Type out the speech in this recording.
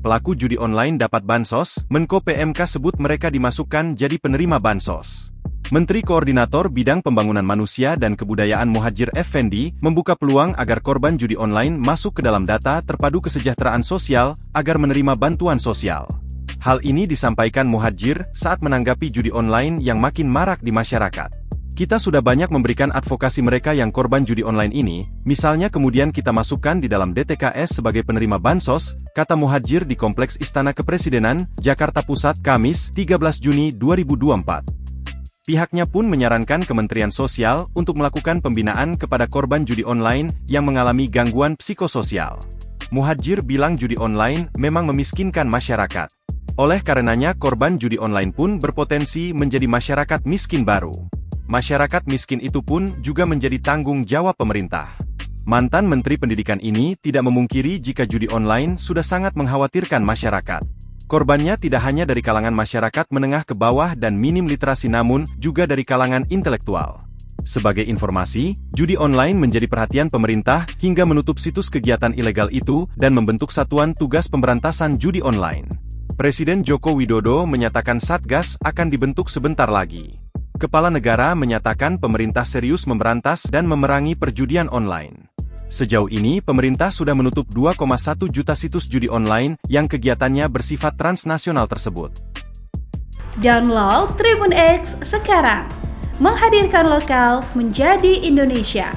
Pelaku judi online dapat bansos, Menko PMK sebut mereka dimasukkan jadi penerima bansos. Menteri Koordinator Bidang Pembangunan Manusia dan Kebudayaan Muhadjir Effendi membuka peluang agar korban judi online masuk ke dalam data terpadu kesejahteraan sosial agar menerima bantuan sosial. Hal ini disampaikan Muhadjir saat menanggapi judi online yang makin marak di masyarakat. Kita sudah banyak memberikan advokasi mereka yang korban judi online ini, misalnya kemudian kita masukkan di dalam DTKS sebagai penerima bansos, kata Muhadjir di Kompleks Istana Kepresidenan, Jakarta Pusat, Kamis, 13 Juni 2024. Pihaknya pun menyarankan Kementerian Sosial untuk melakukan pembinaan kepada korban judi online yang mengalami gangguan psikososial. Muhadjir bilang judi online memang memiskinkan masyarakat. Oleh karenanya korban judi online pun berpotensi menjadi masyarakat miskin baru. Masyarakat miskin itu pun juga menjadi tanggung jawab pemerintah. Mantan Menteri Pendidikan ini tidak memungkiri jika judi online sudah sangat mengkhawatirkan masyarakat. Korbannya tidak hanya dari kalangan masyarakat menengah ke bawah dan minim literasi namun juga dari kalangan intelektual. Sebagai informasi, judi online menjadi perhatian pemerintah hingga menutup situs kegiatan ilegal itu dan membentuk Satuan Tugas Pemberantasan Judi Online. Presiden Joko Widodo menyatakan Satgas akan dibentuk sebentar lagi. Kepala negara menyatakan pemerintah serius memberantas dan memerangi perjudian online. Sejauh ini, pemerintah sudah menutup 2,1 juta situs judi online yang kegiatannya bersifat transnasional tersebut. Download Tribun X sekarang, menghadirkan lokal menjadi Indonesia.